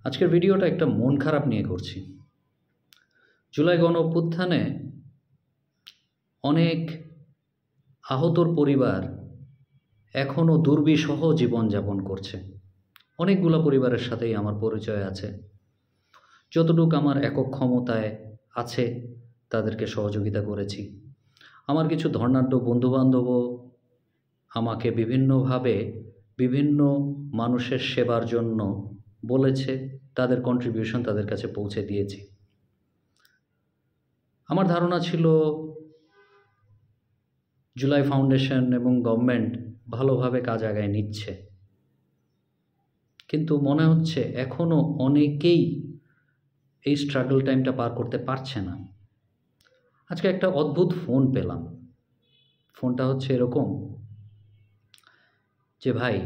আজকের ভিডিওটা একটা মন খারাপ নিয়ে করছি। জুলাই গণঅভ্যুত্থানে অনেক আহতর পরিবার এখনও দুর্বিষহ জীবনযাপন করছে। অনেকগুলো পরিবারের সাথেই আমার পরিচয় আছে। যতটুকু আমার একক ক্ষমতায় আছে তাদেরকে সহযোগিতা করেছি। আমার কিছু ধর্নাঢ্য বন্ধুবান্ধবও আমাকে বিভিন্নভাবে বিভিন্ন মানুষের সেবার জন্য বলেছে, তাদের কন্ট্রিবিউশন তাদের কাছে পৌঁছে দিয়েছি। আমার ধারণা ছিল জুলাই ফাউন্ডেশন এবং গভর্নমেন্ট ভালোভাবে কাজ আগায় নিচ্ছে, কিন্তু মনে হচ্ছে এখনও অনেকেই এই স্ট্রাগল টাইমটা পার করতে পারছে না। আজকে একটা অদ্ভুত ফোন পেলাম। ফোনটা হচ্ছে এরকম যে, ভাই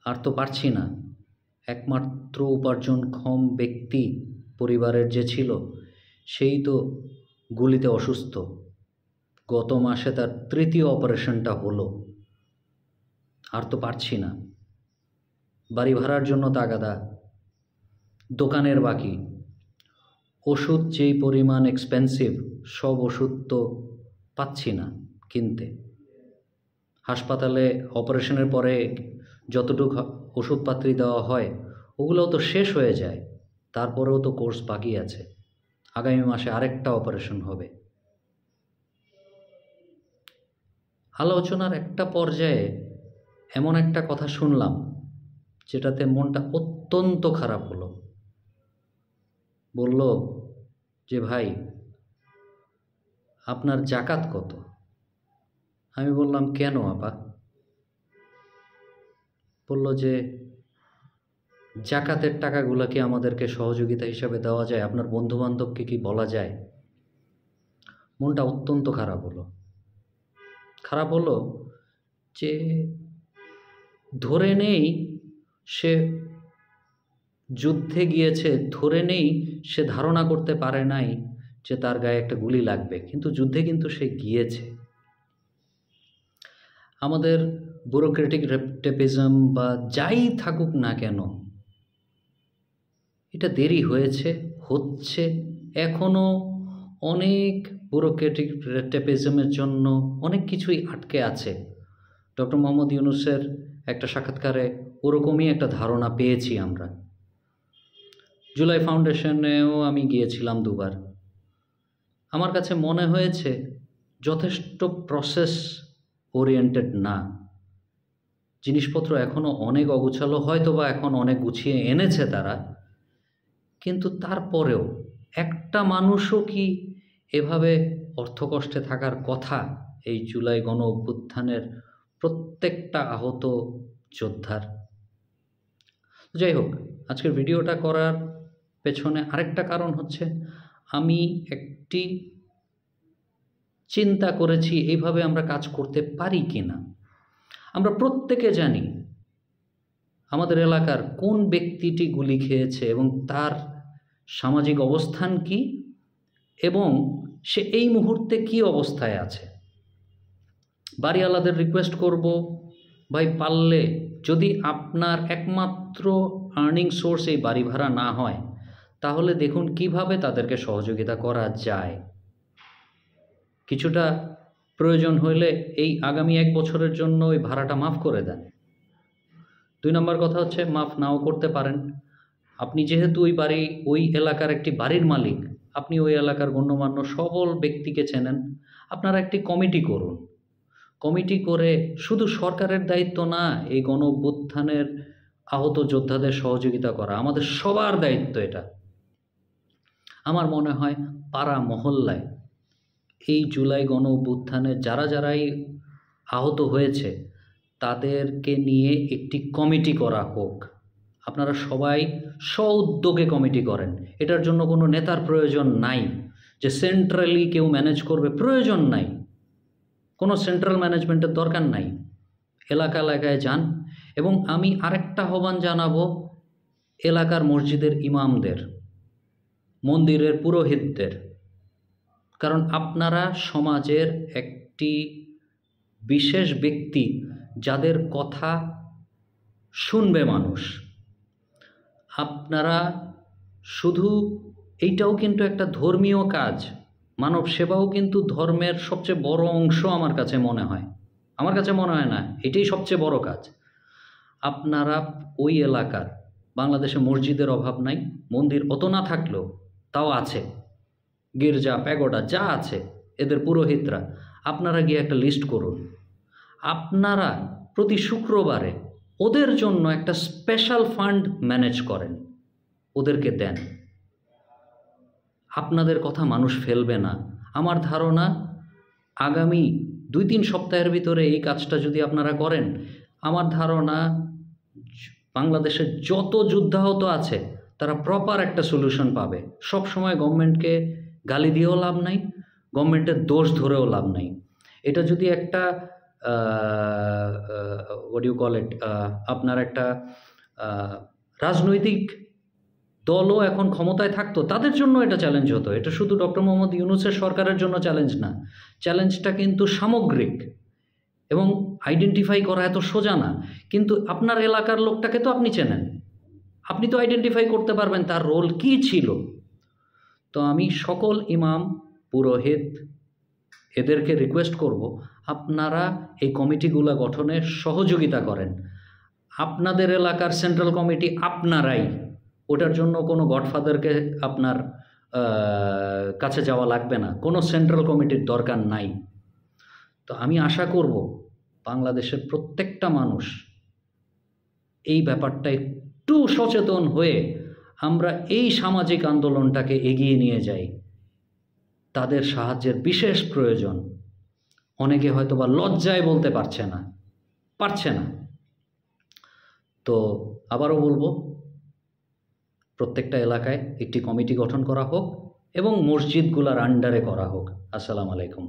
আর তো পারছি না, একমাত্র উপার্জনক্ষম ব্যক্তি পরিবারের যে ছিল সেই তো গুলিতে অসুস্থ। গত মাসে তার তৃতীয় অপারেশনটা হলো, আর তো পারছি না। বাড়ি ভাড়ার জন্য তাগাদা, দোকানের বাকি, ওষুধ যেই পরিমাণ এক্সপেন্সিভ, সব ওষুধ তো পাচ্ছি না কিনতে। হাসপাতালে অপারেশনের পরে যতটুকু ওষুধপাতি দেওয়া হয় ওগুলোও তো শেষ হয়ে যায়, তারপরেও তো কোর্স বাকি আছে। আগামী মাসে আরেকটা অপারেশন হবে। আলোচনার একটা পর্যায়ে এমন একটা কথা শুনলাম যেটাতে মনটা অত্যন্ত খারাপ হলো। বলল যে, ভাই আপনার জাকাত কত? আমি বললাম, কেন আপা? বলল যে, জাকাতের টাকাগুলো কি আমাদেরকে সহযোগিতা হিসাবে দেওয়া যায়? আপনার বন্ধুবান্ধবকে কি বলা যায়? মনটা অত্যন্ত খারাপ হলো যে, ধরে নেই সে যুদ্ধে গিয়েছে, ধরে নেই সে ধারণা করতে পারে নাই যে তার গায়ে একটা গুলি লাগবে, কিন্তু যুদ্ধে কিন্তু সে গিয়েছে। আমাদের ব্যুরোক্রেটিক টেপিজম বা যাই থাকুক না কেন, এটা দেরি হচ্ছে এখনও অনেক ব্যুরোক্রেটিক টেপিজমের জন্য অনেক কিছুই আটকে আছে। ডক্টর মোহাম্মদ ইউনূসের একটা সাক্ষাৎকারে ওরকমই একটা ধারণা পেয়েছি আমরা। জুলাই ফাউন্ডেশনেও আমি গিয়েছিলাম 2 বার। আমার কাছে মনে হয়েছে যথেষ্ট প্রসেস ওরিয়েন্টেড না। জিনিসপত্র এখনও অনেক অগুছালো, হয়তো বা এখন অনেক গুছিয়ে এনেছে তারা, কিন্তু তারপরেও একটা মানুষও কি এভাবে অর্থকষ্টে থাকার কথা? এই জুলাই গণ অভ্যুত্থানের প্রত্যেকটা আহত যোদ্ধার। যাই হোক, আজকের ভিডিওটা করার পেছনে আরেকটা কারণ হচ্ছে, আমি একটি চিন্তা করেছি এইভাবে আমরা কাজ করতে পারি কি না। আমরা প্রত্যেকে জানি আমাদের এলাকার কোন ব্যক্তিটি গুলি খেয়েছে এবং তার সামাজিক অবস্থান কি, এবং সে এই মুহূর্তে কি অবস্থায় আছে। বাড়িওয়ালাদের রিকোয়েস্ট করব, ভাই পারলে যদি আপনার একমাত্র আর্নিং সোর্স এই বাড়ি ভাড়া না হয়, তাহলে দেখুন কিভাবে তাদেরকে সহযোগিতা করা যায়। কিছুটা প্রয়োজন হলে এই আগামী 1 বছরের জন্য ওই ভাড়াটা মাফ করে দেন। 2 নম্বর কথা হচ্ছে, মাফ নাও করতে পারেন, আপনি যেহেতু ওই এলাকার একটি বাড়ির মালিক, আপনি ওই এলাকার গণ্যমান্য সবল ব্যক্তিকে চেনেন, আপনারা একটি কমিটি করুন। কমিটি করে শুধু সরকারের দায়িত্ব না, এই গণ অভ্যুত্থানের আহত যোদ্ধাদের সহযোগিতা করা আমাদের সবার দায়িত্ব এটা। আমার মনে হয় পাড়া মহল্লায় এই জুলাই গণ অভ্যুত্থানে যারাই আহত হয়েছে তাদেরকে নিয়ে একটি কমিটি করা হোক। আপনারা সবাই স্ব-উদ্যোগে কমিটি করেন। এটার জন্য কোনো নেতার প্রয়োজন নাই, যে সেন্ট্রালি কেউ ম্যানেজ করবে, প্রয়োজন নাই। কোনো সেন্ট্রাল ম্যানেজমেন্টের দরকার নাই। এলাকায় যান। এবং আমি আরেকটা আহ্বান জানাবো এলাকার মসজিদের ইমামদের, মন্দিরের পুরোহিতদের, কারণ আপনারা সমাজের একটি বিশেষ ব্যক্তি যাদের কথা শুনবে মানুষ। আপনারা শুধু এইটাও কিন্তু একটা ধর্মীয় কাজ, মানব সেবাও কিন্তু ধর্মের সবচেয়ে বড় অংশ আমার কাছে মনে হয়। আমার কাছে মনে হয় না, এটাই সবচেয়ে বড় কাজ। আপনারা ওই এলাকার, বাংলাদেশে মসজিদের অভাব নাই, মন্দির অত না থাকলেও তাও আছে, গির্জা প্যাগোডা যা আছে, এদের পুরোহিতরা, আপনারা গিয়ে একটা লিস্ট করুন। আপনারা প্রতি শুক্রবারে ওদের জন্য একটা স্পেশাল ফান্ড ম্যানেজ করেন, ওদেরকে দেন। আপনাদের কথা মানুষ ফেলবে না। আমার ধারণা আগামী 2-3 সপ্তাহের ভিতরে এই কাজটা যদি আপনারা করেন, আমার ধারণা বাংলাদেশের যত যুদ্ধাহত আছে তারা প্রপার একটা সলিউশন পাবে। সব সময় গভর্নমেন্টকে গালি দিয়েও লাভ নাই, গভর্নমেন্টের দোষ ধরেও লাভ নাই। এটা যদি একটা হোয়াট ইউ কল ইট, আপনার একটা রাজনৈতিক দলও এখন ক্ষমতায় থাকতো, তাদের জন্য এটা চ্যালেঞ্জ হতো। এটা শুধু ডক্টর মোহাম্মদ ইউনূসের সরকারের জন্য চ্যালেঞ্জ না, চ্যালেঞ্জটা কিন্তু সামগ্রিক এবং আইডেন্টিফাই করা এত সোজা না। কিন্তু আপনার এলাকার লোকটাকে তো আপনি চেনেন, আপনি তো আইডেন্টিফাই করতে পারবেন তার রোল কী ছিল। তো আমি সকল ইমাম, পুরোহিত এদেরকে রিকোয়েস্ট করব, আপনারা এই কমিটিগুলো গঠনে সহযোগিতা করেন। আপনাদের এলাকার সেন্ট্রাল কমিটি আপনারাই, ওটার জন্য কোনো গডফাদারকে আপনার কাছে যাওয়া লাগবে না, কোনো সেন্ট্রাল কমিটির দরকার নাই। তো আমি আশা করব বাংলাদেশের প্রত্যেকটা মানুষ এই ব্যাপারটা একটু সচেতন হয়ে আমরা এই সামাজিক আন্দোলনটাকে এগিয়ে নিয়ে যাই। তাদের সাহায্যের বিশেষ প্রয়োজন। অনেকে হয়তো বা লজ্জায় বলতে পারছে না। তো আবারও বলবো, প্রত্যেকটা এলাকায় একটি কমিটি গঠন করা হোক এবং মসজিদগুলোর আন্ডারে করা হোক। আসসালামু আলাইকুম।